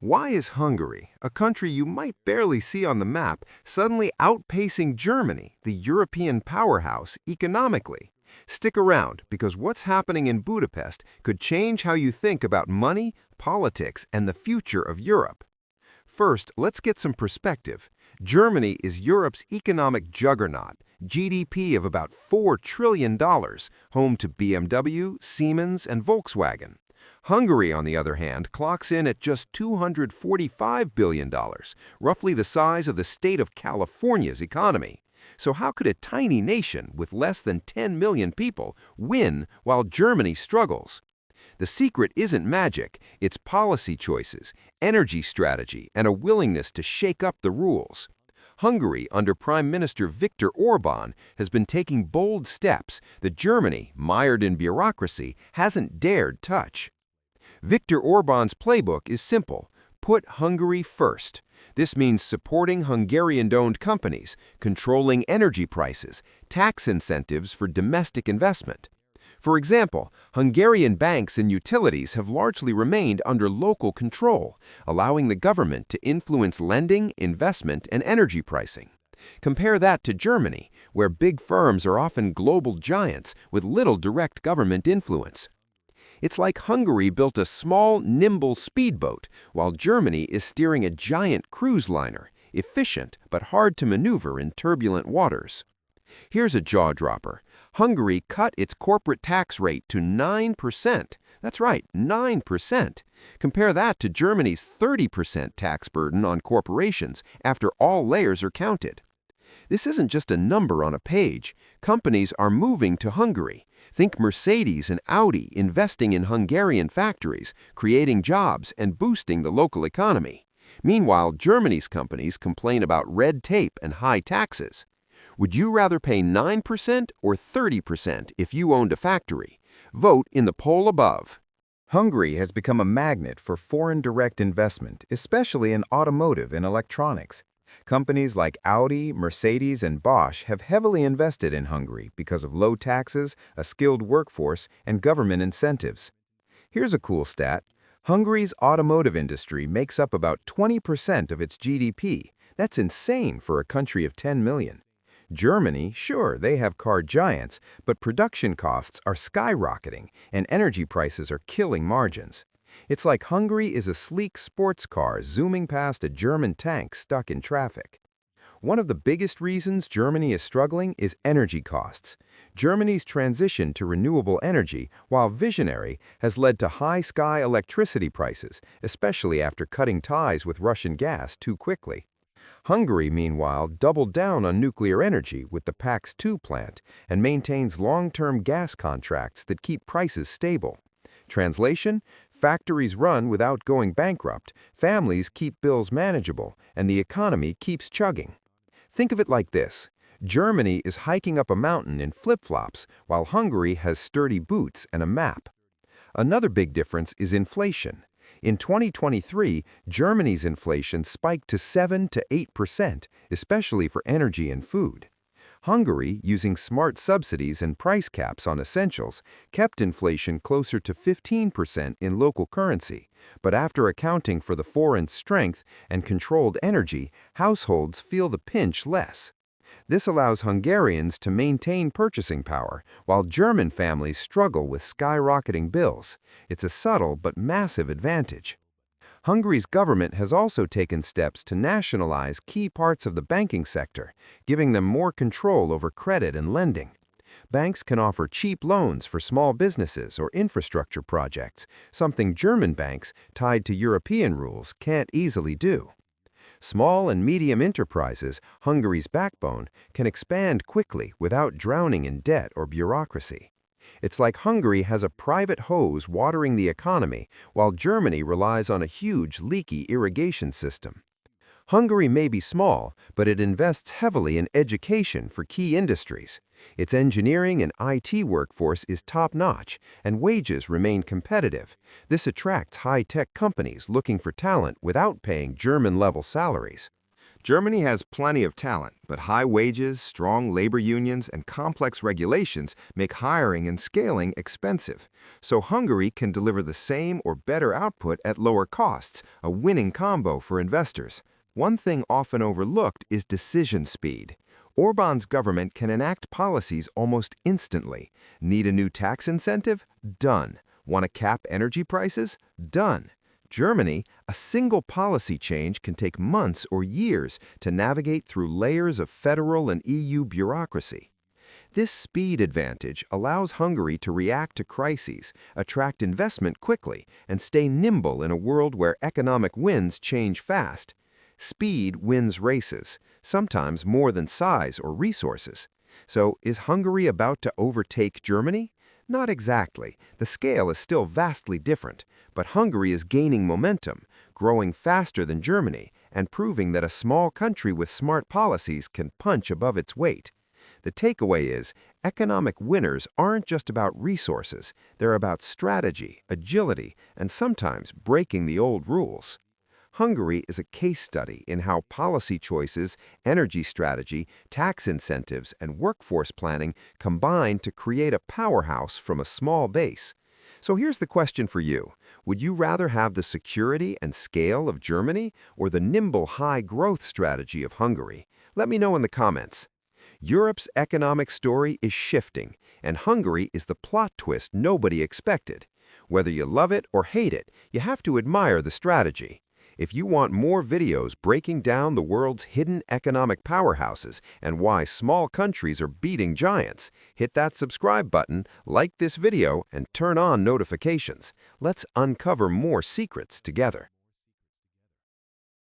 Why is Hungary, a country you might barely see on the map, suddenly outpacing Germany, the European powerhouse, economically? Stick around, because what's happening in Budapest could change how you think about money, politics, and the future of Europe. First, let's get some perspective. Germany is Europe's economic juggernaut, GDP of about $4 trillion, home to BMW, Siemens, and Volkswagen. Hungary, on the other hand, clocks in at just $245 billion, roughly the size of the state of California's economy. So how could a tiny nation with less than 10 million people win while Germany struggles? The secret isn't magic, it's policy choices, energy strategy, and a willingness to shake up the rules. Hungary, under Prime Minister Viktor Orbán, has been taking bold steps that Germany, mired in bureaucracy, hasn't dared touch. Viktor Orbán's playbook is simple: put Hungary first. This means supporting Hungarian-owned companies, controlling energy prices, tax incentives for domestic investment. For example, Hungarian banks and utilities have largely remained under local control, allowing the government to influence lending, investment, and energy pricing. Compare that to Germany, where big firms are often global giants with little direct government influence. It's like Hungary built a small, nimble speedboat, while Germany is steering a giant cruise liner, efficient but hard to maneuver in turbulent waters. Here's a jaw-dropper. Hungary cut its corporate tax rate to 9%. That's right, 9%. Compare that to Germany's 30% tax burden on corporations after all layers are counted. This isn't just a number on a page. Companies are moving to Hungary. Think Mercedes and Audi investing in Hungarian factories, creating jobs and boosting the local economy. Meanwhile, Germany's companies complain about red tape and high taxes. Would you rather pay 9% or 30% if you owned a factory? Vote in the poll above. Hungary has become a magnet for foreign direct investment, especially in automotive and electronics. Companies like Audi, Mercedes, and Bosch have heavily invested in Hungary because of low taxes, a skilled workforce, and government incentives. Here's a cool stat. Hungary's automotive industry makes up about 20% of its GDP. That's insane for a country of 10 million. Germany, sure, they have car giants, but production costs are skyrocketing and energy prices are killing margins. It's like Hungary is a sleek sports car zooming past a German tank stuck in traffic. One of the biggest reasons Germany is struggling is energy costs. Germany's transition to renewable energy, while visionary, has led to high-sky electricity prices, especially after cutting ties with Russian gas too quickly. Hungary, meanwhile, doubled down on nuclear energy with the PAX-2 plant and maintains long-term gas contracts that keep prices stable. Translation: factories run without going bankrupt, families keep bills manageable, and the economy keeps chugging. Think of it like this. Germany is hiking up a mountain in flip-flops, while Hungary has sturdy boots and a map. Another big difference is inflation. In 2023, Germany's inflation spiked to 7 to 8%, especially for energy and food. Hungary, using smart subsidies and price caps on essentials, kept inflation closer to 15% in local currency, but after accounting for the forint's strength and controlled energy, households feel the pinch less. This allows Hungarians to maintain purchasing power, while German families struggle with skyrocketing bills. It's a subtle but massive advantage. Hungary's government has also taken steps to nationalize key parts of the banking sector, giving them more control over credit and lending. Banks can offer cheap loans for small businesses or infrastructure projects, something German banks, tied to European rules, can't easily do. Small and medium enterprises, Hungary's backbone, can expand quickly without drowning in debt or bureaucracy. It's like Hungary has a private hose watering the economy, while Germany relies on a huge, leaky irrigation system. Hungary may be small, but it invests heavily in education for key industries. Its engineering and IT workforce is top-notch, and wages remain competitive. This attracts high-tech companies looking for talent without paying German-level salaries. Germany has plenty of talent, but high wages, strong labor unions, and complex regulations make hiring and scaling expensive. So Hungary can deliver the same or better output at lower costs, a winning combo for investors. One thing often overlooked is decision speed. Orban's government can enact policies almost instantly. Need a new tax incentive? Done. Want to cap energy prices? Done. Germany, a single policy change can take months or years to navigate through layers of federal and EU bureaucracy. This speed advantage allows Hungary to react to crises, attract investment quickly, and stay nimble in a world where economic winds change fast. Speed wins races, sometimes more than size or resources. So, is Hungary about to overtake Germany? Not exactly. The scale is still vastly different, but Hungary is gaining momentum, growing faster than Germany, and proving that a small country with smart policies can punch above its weight. The takeaway is, economic winners aren't just about resources, they're about strategy, agility, and sometimes breaking the old rules. Hungary is a case study in how policy choices, energy strategy, tax incentives, and workforce planning combine to create a powerhouse from a small base. So here's the question for you. Would you rather have the security and scale of Germany or the nimble high-growth strategy of Hungary? Let me know in the comments. Europe's economic story is shifting, and Hungary is the plot twist nobody expected. Whether you love it or hate it, you have to admire the strategy. If you want more videos breaking down the world's hidden economic powerhouses and why small countries are beating giants, hit that subscribe button, like this video, and turn on notifications. Let's uncover more secrets together.